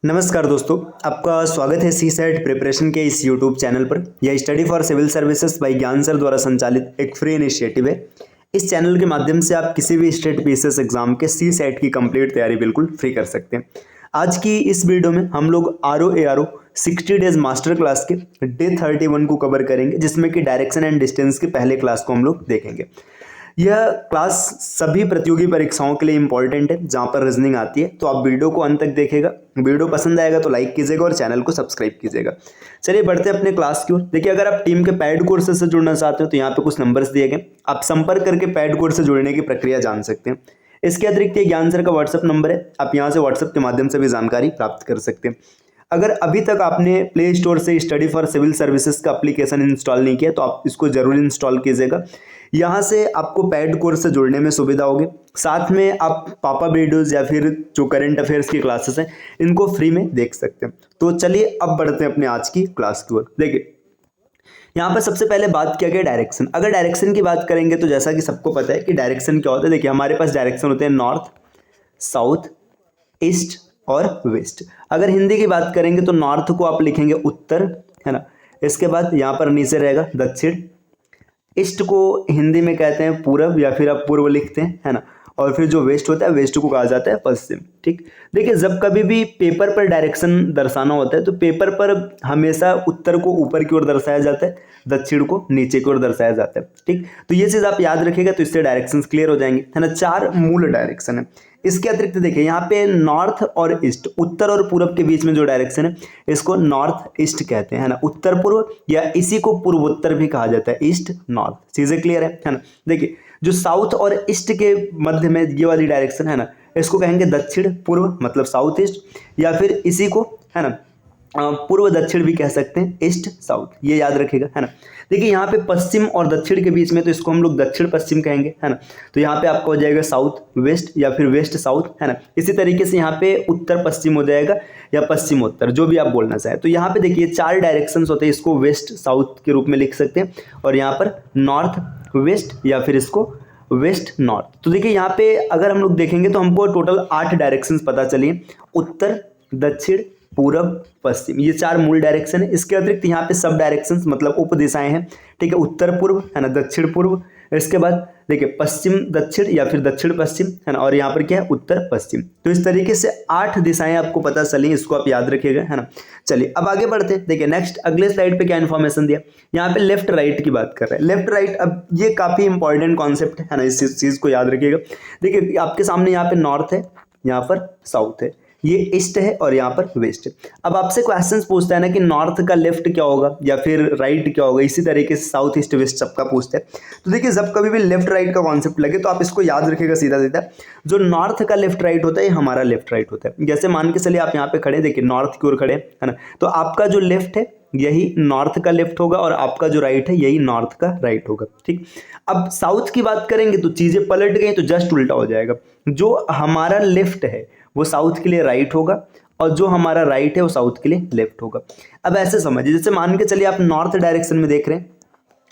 नमस्कार दोस्तों, आपका स्वागत है सी सेट प्रिपरेशन के इस यूट्यूब चैनल पर। यह study for civil services by Gyan sir द्वारा संचालित एक फ्री इनिशिएटिव है। इस चैनल के माध्यम से आप किसी भी स्टेट पीसीएस एग्जाम के सी सेट की कंप्लीट तैयारी बिल्कुल फ्री कर सकते हैं। आज की इस वीडियो में हम लोग RO ARO 60 days master class के डे 31 को कवर करेंगे, जिसमें कि डायरेक्शन एंड डिस्टेंस के पहले क्लास को हम लोग देखेंगे। यह क्लास सभी प्रतियोगी परीक्षाओं के लिए इंपॉर्टेंट है, जहां पर रीजनिंग आती है। तो आप वीडियो को अंत तक देखिएगा। वीडियो पसंद आएगा तो लाइक कीजिएगा और चैनल को सब्सक्राइब कीजिएगा। चलिए बढ़ते हैं अपने क्लास की ओर। देखिए, अगर आप टीम के पेड कोर्स से जुड़ना चाहते हो तो यहाँ पे कुछ नंबर्स दिए गए, आप संपर्क करके पेड कोर्स से जुड़ने की प्रक्रिया जान सकते हैं। इसके अतिरिक्त ये ज्ञान सर का व्हाट्सअप नंबर है, आप यहाँ से व्हाट्सअप के माध्यम से भी जानकारी प्राप्त कर सकते हैं। अगर अभी तक आपने प्ले स्टोर से स्टडी फॉर सिविल सर्विसेज का एप्लीकेशन इंस्टॉल नहीं किया तो आप इसको जरूर इंस्टॉल कीजिएगा। यहाँ से आपको पेड कोर्स से जुड़ने में सुविधा होगी। साथ में आप पापा वीडियोज़ या फिर जो करंट अफेयर्स की क्लासेस हैं इनको फ्री में देख सकते हैं। तो चलिए अब बढ़ते हैं अपने आज की क्लास की ओर। देखिए, यहाँ पर सबसे पहले बात किया गया डायरेक्शन। अगर डायरेक्शन की बात करेंगे तो जैसा कि सबको पता है कि डायरेक्शन क्या होता है। देखिए, हमारे पास डायरेक्शन होते हैं नॉर्थ, साउथ, ईस्ट और वेस्ट। अगर हिंदी की बात करेंगे तो नॉर्थ को आप लिखेंगे उत्तर, है ना। इसके बाद यहाँ पर नीचे रहेगा दक्षिण। ईस्ट को हिंदी में कहते हैं पूरब या फिर आप पूर्व लिखते हैं, है ना। और फिर जो वेस्ट होता है, वेस्ट को कहा जाता है पश्चिम। ठीक, देखिए, जब कभी भी पेपर पर डायरेक्शन दर्शाना होता है तो पेपर पर हमेशा उत्तर को ऊपर की ओर दर्शाया जाता है, दक्षिण को नीचे की ओर दर्शाया जाता है। ठीक, तो ये चीज़ आप याद रखिएगा, तो इससे डायरेक्शंस क्लियर हो जाएंगे, है ना। 4 मूल डायरेक्शन है। इसके अतिरिक्त देखिए, यहाँ पे नॉर्थ और ईस्ट, उत्तर और पूर्व के बीच में जो डायरेक्शन है इसको नॉर्थ ईस्ट कहते हैं, है ना। उत्तर पूर्व या इसी को पूर्वोत्तर भी कहा जाता है, ईस्ट नॉर्थ। चीजें क्लियर है ना। देखिए, जो साउथ और ईस्ट के मध्य में ये वाली डायरेक्शन है ना, इसको कहेंगे दक्षिण पूर्व, मतलब साउथ ईस्ट, या फिर इसी को, है ना, पूर्व दक्षिण भी कह सकते हैं, ईस्ट साउथ। ये याद रखिएगा, है ना। देखिए, यहाँ पे पश्चिम और दक्षिण के बीच में तो इसको हम लोग दक्षिण पश्चिम कहेंगे, है ना। तो यहाँ पे आपका हो जाएगा साउथ वेस्ट या फिर वेस्ट साउथ, है ना। इसी तरीके से यहाँ पे उत्तर पश्चिम हो जाएगा या पश्चिम उत्तर, जो भी आप बोलना चाहें। तो यहाँ पे देखिए 4 डायरेक्शंस होते हैं, इसको वेस्ट साउथ के रूप में लिख सकते हैं, और यहाँ पर नॉर्थ वेस्ट या फिर इसको वेस्ट नॉर्थ। तो देखिए, यहाँ पे अगर हम लोग देखेंगे तो हमको टोटल 8 डायरेक्शंस पता चलिए, उत्तर, दक्षिण, पूरब, पश्चिम। ये 4 मूल डायरेक्शन है। इसके अतिरिक्त यहाँ पे सब डायरेक्शंस मतलब उप दिशाएं हैं। ठीक है, उत्तर पूर्व, है ना, दक्षिण पूर्व। इसके बाद देखिए पश्चिम दक्षिण या फिर दक्षिण पश्चिम, है ना, और यहाँ पर क्या है, उत्तर पश्चिम। तो इस तरीके से 8 दिशाएं आपको पता चली, इसको आप याद रखिएगा, है ना। चलिए अब आगे बढ़ते हैं। देखिए नेक्स्ट अगले स्लाइड पे क्या इन्फॉर्मेशन दिया, यहाँ पे लेफ्ट राइट की बात कर रहे हैं। लेफ्ट राइट, अब ये काफी इंपॉर्टेंट कॉन्सेप्ट है ना, इस चीज को याद रखिएगा। देखिए आपके सामने यहाँ पे नॉर्थ है, यहाँ पर साउथ है, ये ईस्ट है और यहाँ पर वेस्ट है। अब आपसे क्वेश्चंस पूछता है ना कि नॉर्थ का लेफ्ट क्या होगा या फिर राइट क्या होगा, इसी तरीके से साउथ ईस्ट वेस्ट सबका पूछता है। तो देखिए, जब कभी भी लेफ्ट राइट का कॉन्सेप्ट लगे तो आप इसको याद रखिएगा सीधा सीधा। जो नॉर्थ का लेफ्ट राइट होता है ये हमारा लेफ्ट राइट होता है। जैसे मान के चलिए आप यहाँ पे खड़े, देखिए नॉर्थ की ओर खड़े, है ना, तो आपका जो लेफ्ट है यही नॉर्थ का लेफ्ट होगा और आपका जो राइट है यही नॉर्थ का राइट होगा। ठीक, अब साउथ की बात करेंगे तो चीजें पलट गई, तो जस्ट उल्टा हो जाएगा। जो हमारा लेफ्ट है वो साउथ के लिए राइट होगा और जो हमारा राइट है वो साउथ के लिए लेफ्ट होगा। अब ऐसे समझिए, जैसे मान के चलिए आप नॉर्थ डायरेक्शन में देख रहे हैं,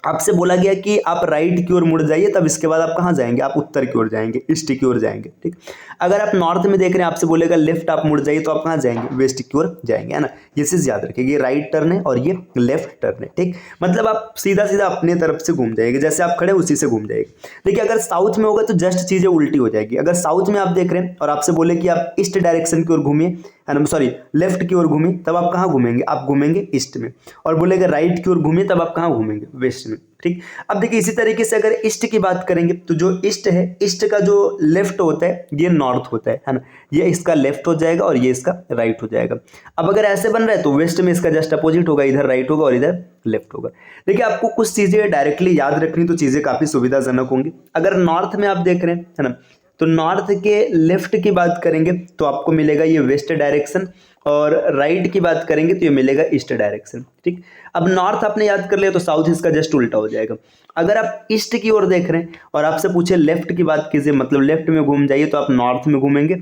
आपसे बोला गया कि आप राइट की ओर मुड़ जाइए, तब इसके बाद आप कहाँ जाएंगे, आप उत्तर की ओर जाएंगे, ईस्ट की ओर जाएंगे। ठीक, अगर आप नॉर्थ में देख रहे हैं, आपसे बोलेगा लेफ्ट आप मुड़ जाइए, तो आप कहाँ जाएंगे, वेस्ट की ओर जाएंगे, है ना। ये चीज याद रखिएगा, ये राइट टर्न है और ये लेफ्ट टर्न है। ठीक, मतलब आप सीधा सीधा अपने तरफ से घूम जाएंगे, जैसे आप खड़े उसी से घूम जाएंगे। देखिए, अगर साउथ में होगा तो जस्ट चीजें उल्टी हो जाएगी। अगर साउथ में आप देख रहे हैं और आपसे बोले कि आप ईस्ट डायरेक्शन की ओर घूमिए, है ना, सॉरी लेफ्ट की ओर घूमिए, तब आप कहाँ घूमेंगे, आप घूमेंगे ईस्ट में। और बोलेगा राइट की ओर घूमिए, तब आप कहाँ घूमेंगे, वेस्ट में। ठीक, अब देखिए इसी तरीके से अगर ईस्ट की बात करेंगे तो जो ईस्ट है, ईस्ट का जो लेफ्ट होता है ये नॉर्थ होता है ना। ये इसका लेफ्ट हो जाएगा और ये इसका राइट हो जाएगा। अब अगर ऐसे बन रहा है तो वेस्ट में इसका जस्ट अपोजिट होगा, इधर राइट होगा और इधर लेफ्ट होगा। देखिए, आपको कुछ चीजें डायरेक्टली याद रखनी तो चीजें काफी सुविधाजनक होंगी। अगर नॉर्थ में आप देख रहे हैं, है ना, तो नॉर्थ के लेफ्ट की बात करेंगे तो आपको मिलेगा ये वेस्ट डायरेक्शन, और राइट की बात करेंगे तो ये मिलेगा ईस्ट डायरेक्शन। ठीक, अब नॉर्थ आपने याद कर लिया तो साउथ इसका जस्ट उल्टा हो जाएगा। अगर आप ईस्ट की ओर देख रहे हैं और आपसे पूछे लेफ्ट की बात कीजिए, मतलब लेफ्ट में घूम जाइए, तो आप नॉर्थ में घूमेंगे,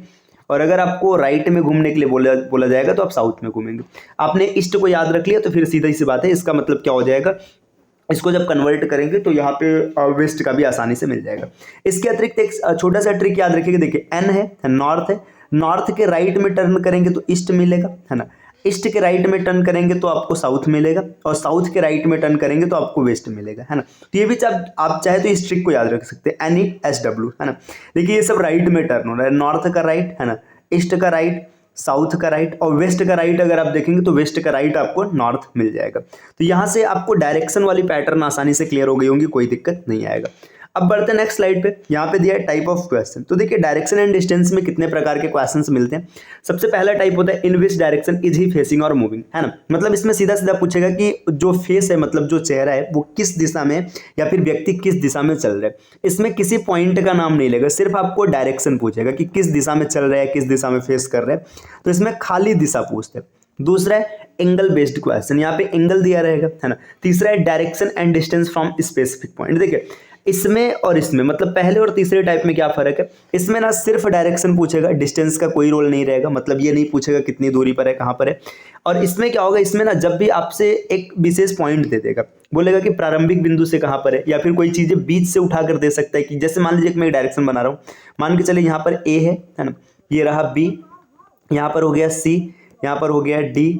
और अगर आपको राइट में घूमने के लिए बोला जाएगा तो आप साउथ में घूमेंगे। आपने ईस्ट को याद रख लिया तो फिर सीधा सी बात है, इसका मतलब क्या हो जाएगा, इसको जब कन्वर्ट करेंगे तो यहाँ पे वेस्ट का भी आसानी से मिल जाएगा। इसके अतिरिक्त एक छोटा सा ट्रिक याद रखिएगा। देखिए एन है, नॉर्थ है, नॉर्थ के राइट में टर्न करेंगे तो ईस्ट मिलेगा, है ना। ईस्ट के राइट में टर्न करेंगे तो आपको साउथ मिलेगा, और साउथ के राइट में टर्न करेंगे तो आपको वेस्ट मिलेगा, है ना। तो ये भी आप चाहे तो इस ट्रिक को याद रख सकते हैं, NESW, है ना। देखिए ये सब राइट में टर्न हो रहा है, नॉर्थ का राइट, है ना, ईस्ट का राइट, साउथ का राइट, और वेस्ट का राइट अगर आप देखेंगे तो वेस्ट का राइट आपको नॉर्थ मिल जाएगा। तो यहाँ से आपको डायरेक्शन वाली पैटर्न आसानी से क्लियर हो गई होंगी, कोई दिक्कत नहीं आएगा। अब बढ़ते हैं नेक्स्ट स्लाइड पे। यहाँ पे दिया है टाइप ऑफ क्वेश्चन। तो देखिए डायरेक्शन एंड डिस्टेंस में कितने प्रकार के क्वेश्चंस मिलते हैं। सबसे पहला टाइप होता है in which direction is he facing और मूविंग, है ना। मतलब इसमें सीधा सीधा पूछेगा कि जो फेस है, मतलब जो चेहरा है, वो किस दिशा में या फिर व्यक्ति किस दिशा में चल रहा है। इसमें किसी पॉइंट का नाम नहीं लेगा, सिर्फ आपको डायरेक्शन पूछेगा कि किस दिशा में चल रहा है, किस दिशा में फेस कर रहा है। तो इसमें खाली दिशा पूछते हैं। दूसरा है एंगल बेस्ड क्वेश्चन, यहाँ पे एंगल दिया रहेगा, है ना। तीसरा है direction and distance from specific point. देखिए इसमें और इसमें, मतलब पहले और तीसरे टाइप में क्या फर्क है। इसमें ना सिर्फ डायरेक्शन पूछेगा, डिस्टेंस का कोई रोल नहीं रहेगा, मतलब ये नहीं पूछेगा कितनी दूरी पर है, कहाँ पर है। और इसमें क्या होगा, इसमें ना जब भी आपसे एक विशेष पॉइंट दे देगा, बोलेगा कि प्रारंभिक बिंदु से कहाँ पर है, या फिर कोई चीज़ें बीच से उठा कर दे सकता है। कि जैसे मान लीजिए कि मैं डायरेक्शन बना रहा हूँ, मान के चले यहाँ पर A है ना, ये रहा B, यहाँ पर हो गया C, यहाँ पर हो गया D,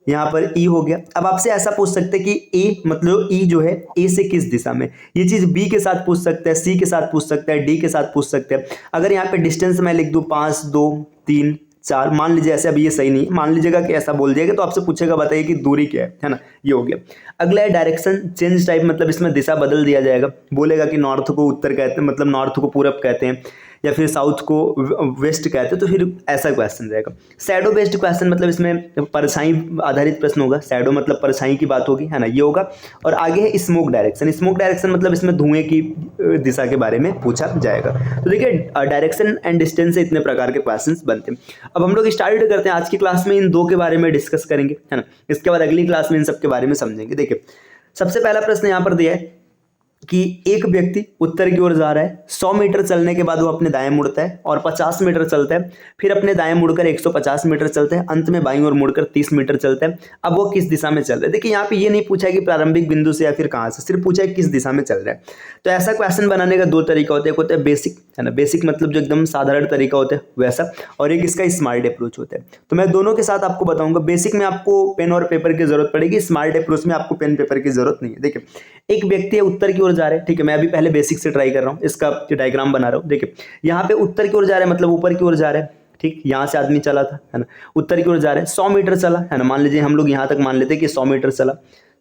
यहाँ पर E हो गया। अब आपसे ऐसा पूछ सकते हैं कि A मतलब E जो है A से किस दिशा में, ये चीज़ B के साथ पूछ सकते हैं, C के साथ पूछ सकते हैं, D के साथ पूछ सकते हैं। अगर यहाँ पे डिस्टेंस मैं लिख दूँ 5, 2, 3, 4, मान लीजिए ऐसे, अभी ये सही नहीं, मान लीजिएगा कि ऐसा बोल दिएगा तो आपसे पूछेगा बताइए कि दूरी क्या है ना। ये हो गया। अगला है डायरेक्शन चेंज टाइप, मतलब इसमें दिशा बदल दिया जाएगा। बोलेगा कि नॉर्थ को उत्तर कहते हैं, मतलब नॉर्थ को पूरब कहते हैं, या फिर साउथ को वेस्ट कहते हैं, तो फिर ऐसा क्वेश्चन रहेगा। शैडो बेस्ड क्वेश्चन, मतलब इसमें परछाई आधारित प्रश्न होगा। शैडो मतलब परछाई की बात होगी, है ना, ये होगा। और आगे है स्मोक डायरेक्शन। स्मोक डायरेक्शन मतलब इसमें धुएं की दिशा के बारे में पूछा जाएगा। तो देखिए डायरेक्शन एंड डिस्टेंस से इतने प्रकार के क्वेश्चंस बनते हैं। अब हम लोग स्टार्ट करते हैं। आज की क्लास में इन दो के बारे में डिस्कस करेंगे, है ना। इसके बाद अगली क्लास में इन सब के बारे में समझेंगे। देखिए सबसे पहला प्रश्न यहाँ पर दिया है कि एक व्यक्ति उत्तर की ओर जा रहा है, 100 मीटर चलने के बाद वो अपने दाएं मुड़ता है और 50 मीटर चलता है, फिर अपने दाएं मुड़कर 150 मीटर चलता है, अंत में बाईं ओर मुड़कर 30 मीटर चलता है। अब वो किस दिशा में चल रहा है। देखिए यहाँ पे ये नहीं पूछा है कि प्रारंभिक बिंदु से या फिर कहाँ से, सिर्फ पूछा है किस दिशा में चल रहा है। तो ऐसा क्वेश्चन बनाने का दो तरीका होता है। एक होता है बेसिक, है ना, बेसिक मतलब जो एकदम साधारण तरीका होता है वैसा, और एक इसका स्मार्ट अप्रोच होता है। तो मैं दोनों के साथ आपको बताऊंगा। बेसिक में आपको पेन और पेपर की जरूरत पड़ेगी, स्मार्ट अप्रोच में आपको पेन पेपर की जरूरत नहीं है। देखिए एक व्यक्ति उत्तर की ओर जा रहा है, ठीक है, मैं अभी पहले बेसिक से ट्राई कर रहा हूँ, इसका डायग्राम बना रहा हूँ। देखिए यहाँ पे उत्तर की ओर जा रहा है, मतलब ऊपर की ओर जा रहा है, ठीक, यहाँ से आदमी चला था, है ना, उत्तर की ओर जा रहा है, 100 मीटर चला, है ना। मान लीजिए हम लोग यहाँ तक मान लेते हैं कि 100 मीटर चला।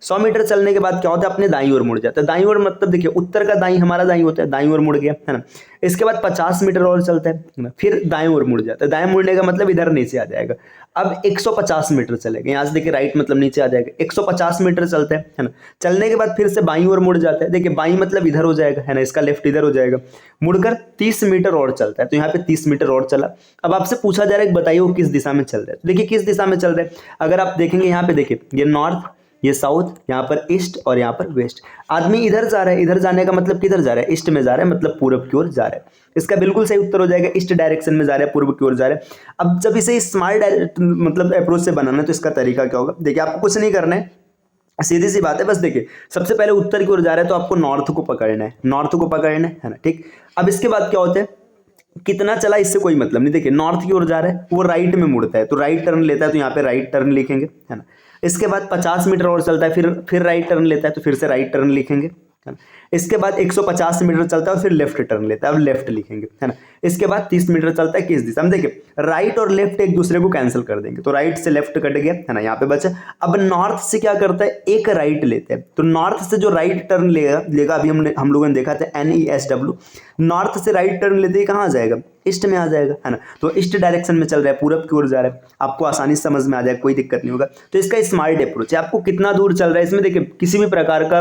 100 मीटर चलने के बाद क्या होता है, अपने दाईं ओर मुड़ जाता है। दाईं ओर मतलब देखिए उत्तर का दाईं हमारा दाईं होता है, दाईं ओर मुड़ गया, है ना। इसके बाद 50 मीटर और चलता है ना, फिर दाईं ओर मुड़ जाता है। दाएं मुड़ने का मतलब इधर नीचे आ जाएगा। अब 150 मीटर चलेगा, यहाँ से देखिए राइट मतलब नीचे आ जाएगा। 150 मीटर चलता है ना। चलने के बाद फिर से बाईं ओर मुड़ जाता है। देखिए बाईं मतलब इधर हो जाएगा, है ना, इसका लेफ्ट इधर हो जाएगा। मुड़कर 30 मीटर और चलता है, तो यहाँ पे 30 मीटर और चला। अब आपसे पूछा जा रहा है कि बताइए वो किस दिशा में चल रहा है। तो देखिए किस दिशा में चल रहा है, अगर आप देखेंगे यहाँ पे, देखिए ये नॉर्थ, ये साउथ, यहाँ पर ईस्ट और यहाँ पर वेस्ट। आदमी इधर जा रहा है, इधर जाने का मतलब किधर जा रहा है, ईस्ट में जा रहा है, मतलब पूरब की ओर जा रहा है। इसका बिल्कुल सही उत्तर हो जाएगा, ईस्ट डायरेक्शन में जा रहा है, पूर्व की ओर जा रहा है। अब जब इसे स्मार्ट मतलब अप्रोच से बनाना है तो इसका तरीका क्या होगा। देखिए आपको कुछ नहीं करना है, सीधी सी बात है। बस देखिए सबसे पहले उत्तर की ओर जा रहा है तो आपको नॉर्थ को पकड़ना है, नॉर्थ को पकड़ना है ना, ठीक। अब इसके बाद क्या होता है, कितना चला इससे कोई मतलब नहीं। देखिए नॉर्थ की ओर जा रहा है, वो राइट में मुड़ता है तो राइट टर्न लेता है, तो यहाँ पे राइट टर्न लिखेंगे, है ना। इसके बाद 50 मीटर और चलता है, फिर राइट टर्न लेता है, तो फिर से राइट टर्न लिखेंगे, है ना। इसके बाद 150 मीटर चलता है, फिर लेफ्ट टर्न लेता है, अब लेफ्ट लिखेंगे, है ना। इसके बाद 30 मीटर चलता है किस दिशा में। देखिए राइट और लेफ्ट एक दूसरे को कैंसिल कर देंगे, तो राइट से लेफ्ट कट गया, है ना, यहाँ पे बचा। अब नॉर्थ से क्या करता है, एक राइट लेते हैं, तो नॉर्थ से जो राइट टर्न लेगा अभी हम लोगों ने देखा था NESW, नॉर्थ से राइट टर्न लेते ही कहाँ जाएगा, ईस्ट में आ जाएगा, है ना। तो ईस्ट डायरेक्शन में चल रहा है, पूरब की ओर जा रहा है। आपको आसानी से समझ में आ जाएगा, कोई दिक्कत नहीं होगा। तो इसका स्मार्ट अप्रोच है, आपको कितना दूर चल रहा है इसमें देखिए किसी भी प्रकार का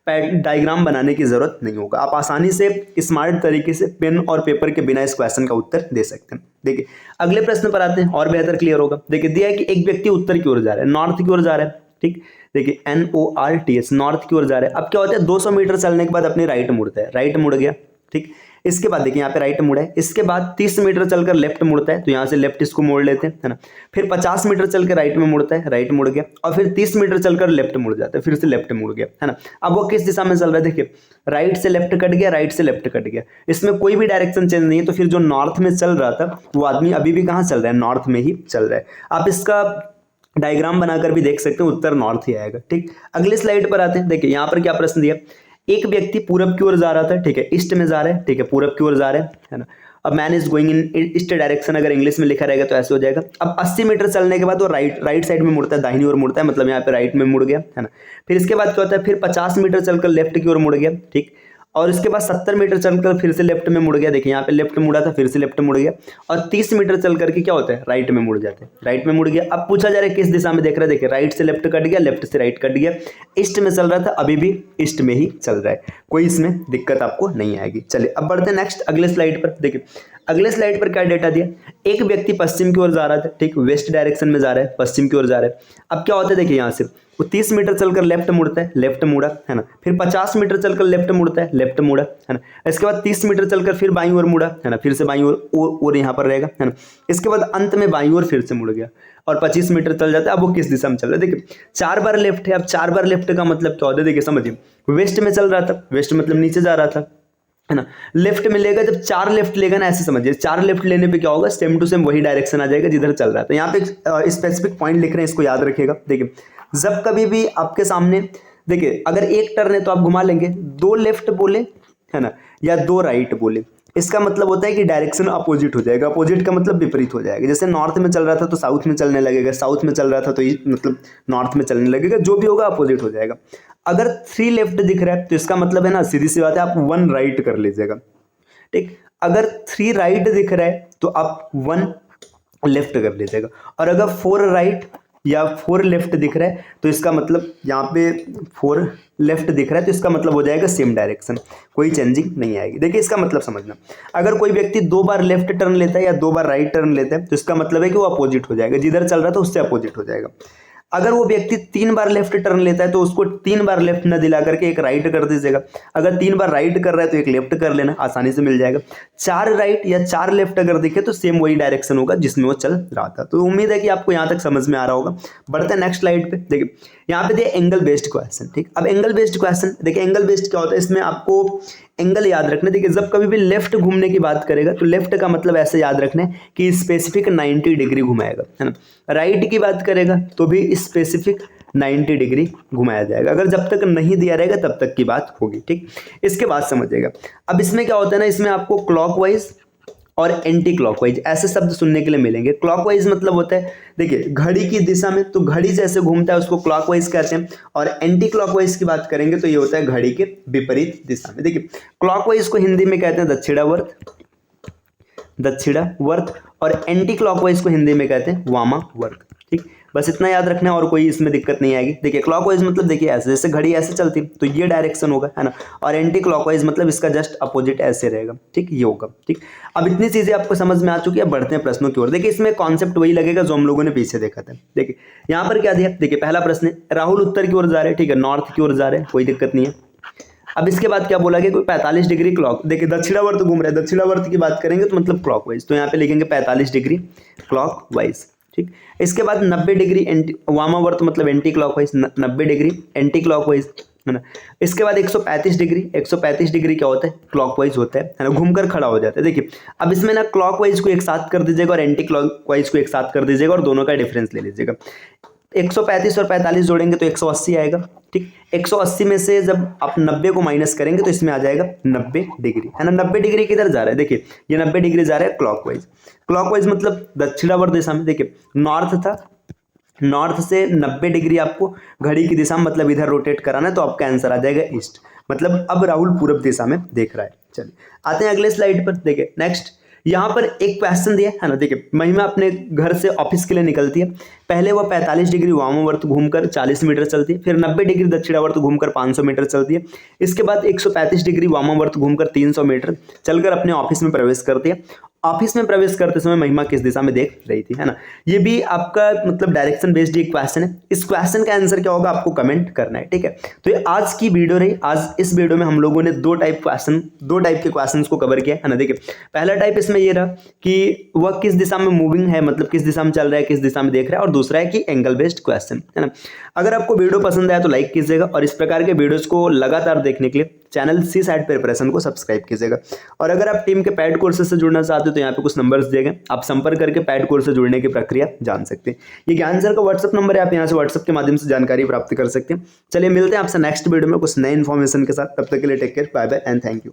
डायग्राम बनाने की जरूरत नहीं होगा। आप आसानी से स्मार्ट तरीके से पेन और पेपर के बिना इस क्वेश्चन का उत्तर दे सकते हैं। देखिए अगले प्रश्न पर आते हैं और बेहतर क्लियर होगा। देखिए दिया है कि एक व्यक्ति उत्तर की ओर जा रहा है, नॉर्थ की ओर जा रहा है, ठीक। देखिए NORTH नॉर्थ की ओर जा रहा है। अब क्या होता है, 200 मीटर चलने के बाद अपने राइट मुड़ता है, राइट मुड़ गया, ठीक। इसके बाद देखिए यहाँ पे राइट मुड़ा है, इसके बाद 30 मीटर चलकर लेफ्ट मुड़ता है, तो यहाँ से लेफ्ट इसको मोड़ लेते हैं, है ना। फिर 50 मीटर चल के राइट में मुड़ता है, राइट मुड़ गया, और फिर 30 मीटर चलकर लेफ्ट मुड़ जाता है, फिर से लेफ्ट मुड़ गया, है ना। अब वो किस दिशा में चल रहा है, देखिए राइट से लेफ्ट कट गया, राइट से लेफ्ट कट गया, इसमें कोई भी डायरेक्शन चेंज नहीं है, तो फिर जो नॉर्थ में चल रहा था वो आदमी अभी भी कहाँ चल रहा है, नॉर्थ में ही चल रहा है। आप इसका डायग्राम बनाकर भी देख सकते हैं, उत्तर नॉर्थ ही आएगा, ठीक। अगले स्लाइड पर आते हैं, देखिए यहाँ पर क्या प्रश्न दिया, एक व्यक्ति पूरब की ओर जा रहा था, ठीक है, ईस्ट में जा रहा है, ठीक है, पूरब की ओर जा रहा है ना। अब man is going in east direction अगर इंग्लिश में लिखा रहेगा तो ऐसे हो जाएगा। अब 80 मीटर चलने के बाद वो राइट साइड में मुड़ता है, दाहिनी ओर मुड़ता है, मतलब यहाँ पे राइट में मुड़ गया, है ना। फिर इसके बाद क्या होता है, फिर 50 मीटर चलकर लेफ्ट की ओर मुड़ गया, ठीक। और इसके बाद 70 मीटर चलकर फिर से लेफ्ट में मुड़ गया, देखिए यहाँ पे लेफ्ट मुड़ा था, फिर से लेफ्ट मुड़ गया, और 30 मीटर चल करके क्या होता है, राइट में मुड़ जाते हैं, राइट में मुड़ गया। अब पूछा जा रहा है किस दिशा में देख रहा है, देखिए राइट से लेफ्ट कट गया, लेफ्ट से राइट कट गया, ईस्ट में चल रहा था, अभी भी ईस्ट में ही चल रहा है, कोई इसमें दिक्कत आपको नहीं आएगी। चलिए अब बढ़ते हैं नेक्स्ट अगले स्लाइड पर। देखिए अगले स्लाइड पर क्या डेटा दिया, एक व्यक्ति पश्चिम की ओर जा रहा था, ठीक, वेस्ट डायरेक्शन में जा रहा है, पश्चिम की ओर जा रहा है। अब क्या होता है, देखिए यहाँ से वो 30 मीटर चलकर लेफ्ट मुड़ता है, लेफ्ट मुड़ा, है ना। फिर 50 मीटर चलकर लेफ्ट मुड़ता है, लेफ्ट मुड़ा, है ना। इसके बाद 30 मीटर चलकर फिर बाईं ओर मुड़ा, है ना, फिर से बाईं ओर यहाँ पर रहेगा, है ना। इसके बाद अंत में बाईं ओर फिर से मुड़ गया और 25 मीटर चल जाता है। अब वो किस दिशा में चल रहा है, देखिए 4 बार लेफ्ट है। अब 4 बार लेफ्ट का मतलब क्या होता है, देखिए समझिए, वेस्ट में चल रहा था, वेस्ट मतलब नीचे जा रहा था, है ना। लेफ्ट में लेगा, जब 4 लेफ्ट लेगा ना, ऐसे समझिए 4 लेफ्ट लेने पे क्या होगा, सेम टू सेम वही डायरेक्शन आ जाएगा जिधर चल रहा था। यहाँ पे स्पेसिफिक पॉइंट लिख रहे हैं, इसको याद रखिएगा। देखिए जब कभी भी आपके सामने, देखिए अगर एक टर्न है तो आप घुमा लेंगे, 2 लेफ्ट बोले, है ना, या 2 राइट बोले, इसका मतलब होता है कि डायरेक्शन अपोजिट हो जाएगा। अपोजिट का मतलब विपरीत हो जाएगा। जैसे नॉर्थ में चल रहा था तो साउथ में चलने लगेगा, साउथ में चल रहा था तो मतलब नॉर्थ में चलने लगेगा, जो भी होगा अपोजिट हो जाएगा। अगर 3 लेफ्ट दिख रहा है तो इसका मतलब है ना, सीधी सी बात है, आप 1 राइट कर लीजिएगा, ठीक। अगर 3 राइट दिख रहा है तो आप 1 लेफ्ट कर लीजिएगा, और अगर 4 राइट या 4 लेफ्ट दिख रहा है तो इसका मतलब, यहाँ पे 4 लेफ्ट दिख रहा है तो इसका मतलब हो जाएगा सेम डायरेक्शन, कोई चेंजिंग नहीं आएगी। देखिए इसका मतलब समझना, अगर कोई व्यक्ति 2 बार लेफ्ट टर्न लेता है या 2 बार राइट टर्न लेता है तो इसका मतलब है कि वो अपोजिट हो जाएगा, जिधर चल रहा था उससे अपोजिट हो जाएगा। अगर वो व्यक्ति 3 बार लेफ्ट टर्न लेता है तो उसको 3 बार लेफ्ट न दिला करके एक राइट कर दीजिएगा। अगर 3 बार राइट कर रहा है तो एक लेफ्ट कर लेना, आसानी से मिल जाएगा। 4 राइट या 4 लेफ्ट अगर दिखे तो सेम वही डायरेक्शन होगा जिसमें वो चल रहा था। तो उम्मीद है कि आपको यहाँ तक समझ में आ रहा होगा। बढ़ते हैं नेक्स्ट स्लाइड पे। देखिए यहाँ पे दिया एंगल बेस्ड क्वेश्चन, ठीक। अब एंगल बेस्ड क्वेश्चन, देखिए एंगल बेस्ड क्या होता है, इसमें आपको एंगल याद रखना। देखिए जब कभी भी लेफ्ट घूमने की बात करेगा तो लेफ्ट का मतलब ऐसे याद रखना है कि स्पेसिफिक 90 डिग्री घुमाएगा, है ना। राइट की बात करेगा तो भी स्पेसिफिक 90 डिग्री घुमाया जाएगा। अगर जब तक नहीं दिया रहेगा तब तक की बात होगी, ठीक। इसके बाद समझिएगा। अब इसमें क्या होता है ना, इसमें आपको क्लॉकवाइज और एंटी क्लॉकवाइज ऐसे शब्द सुनने के लिए मिलेंगे। क्लॉकवाइज मतलब होता है, देखिए घड़ी की दिशा में, तो घड़ी जैसे घूमता है उसको क्लॉकवाइज कहते हैं। और एंटी क्लॉकवाइज की बात करेंगे तो ये होता है घड़ी के विपरीत दिशा में। देखिए क्लॉकवाइज को हिंदी में कहते हैं दक्षिणावर्त, दक्षिणावर्त, और एंटी क्लॉकवाइज को हिंदी में कहते हैं वामावर्त, ठीक। बस इतना याद रखना है और कोई इसमें दिक्कत नहीं आएगी। देखिए क्लॉकवाइज मतलब देखिए ऐसे, जैसे घड़ी ऐसे चलती तो ये डायरेक्शन होगा, है ना। और एंटी क्लॉकवाइज मतलब इसका जस्ट अपोजिट ऐसे रहेगा, ठीक, ये होगा, ठीक। अब इतनी चीजें आपको समझ में आ चुकी है। बढ़ते हैं प्रश्नों की ओर। देखिए इसमें कॉन्सेप्ट वही लगेगा जो हम लोगों ने पीछे देखा था। देखिए यहाँ पर क्या दिया, देखिए पहला प्रश्न है, राहुल उत्तर की ओर जा रहे हैं, ठीक है, नॉर्थ की ओर जा रहे हैं, कोई दिक्कत नहीं है। अब इसके बाद क्या बोला गया, कोई 45 डिग्री क्लॉक, देखिए दक्षिणावर्त घूम रहा है, दक्षिणावर्त की बात करेंगे तो मतलब क्लॉकवाइज, तो यहाँ पे लिखेंगे 45 डिग्री क्लॉकवाइज, ठीक। इसके बाद 90 डिग्री एंटी वामावर्त मतलब anti clockwise, 90 degree anti clockwise, है ना। इसके बाद 135 डिग्री, 135 डिग्री क्या होता है, क्लॉकवाइज होता है ना, घूमकर खड़ा हो जाता है। देखिए अब इसमें ना क्लॉकवाइज को एक साथ कर दीजिएगा और एंटी क्लॉकवाइज को एक साथ कर दीजिएगा और दोनों का डिफरेंस ले लीजिएगा। 135 और 45 जोड़ेंगे तो 180 आएगा, ठीक। 180 में से जब आप 90 को माइनस करेंगे तो इसमें आ जाएगा 90 डिग्री, है ना। 90 डिग्री किधर जा रहा है, देखिए ये 90 डिग्री जा रहा है क्लॉकवाइज। क्लॉकवाइज मतलब दक्षिणावर्त दिशा में। देखिए नॉर्थ था, नॉर्थ से 90 डिग्री आपको घड़ी की दिशा में मतलब इधर रोटेट कराना है, तो आपका आंसर आ जाएगा ईस्ट। मतलब अब राहुल पूरब दिशा में देख रहा है। चलिए आते हैं अगले स्लाइड पर। देखिए नेक्स्ट यहाँ पर एक क्वेश्चन दिया है ना। देखिए महिमा अपने घर से ऑफिस के लिए निकलती है। पहले वह 45 डिग्री वामावर्त घूमकर 40 मीटर चलती है, फिर 90 डिग्री दक्षिणावर्त घूमकर 500 मीटर चलती है। इसके बाद 135 डिग्री वामावर्त घूमकर 300 मीटर चलकर अपने ऑफिस में प्रवेश करती है ऑफिस में प्रवेश करते समय महिमा किस दिशा में देख रही थी, है ना। ये भी आपका मतलब डायरेक्शन बेस्ड एक क्वेश्चन है। इस क्वेश्चन का आंसर क्या होगा आपको कमेंट करना है, ठीक है। तो ये आज की वीडियो रही। आज इस वीडियो में हम लोगों ने दो टाइप के क्वेश्चन को कवर किया है ना। देखिए पहला टाइप इसमें ये रहा कि वह किस दिशा में मूविंग है, मतलब किस दिशा में चल रहा है, किस दिशा में देख रहा है, और दूसरा है कि एंगल बेस्ड क्वेश्चन, है ना। अगर आपको वीडियो पसंद आया तो लाइक कीजिएगा और इस प्रकार के वीडियोस को लगातार देखने के लिए चैनल सी साइड प्रिपरेशन को सब्सक्राइब कीजिएगा। और अगर आप टीम के पैड कोर्सेज से जुड़ना चाहते हो तो यहाँ पे कुछ नंबर्स दिए गए, आप संपर्क करके पैड कोर्स से जुड़ने की प्रक्रिया जान सकते हैं। ये ज्ञान सर का व्हाट्सअप नंबर है, आप यहाँ से व्हाट्सअप के माध्यम से जानकारी प्राप्त कर सकते हैं। चलिए मिलते हैं आपसे नेक्स्ट वीडियो में कुछ नए इन्फॉर्मेशन के साथ। तब तक के लिए take care, bye bye and thank you.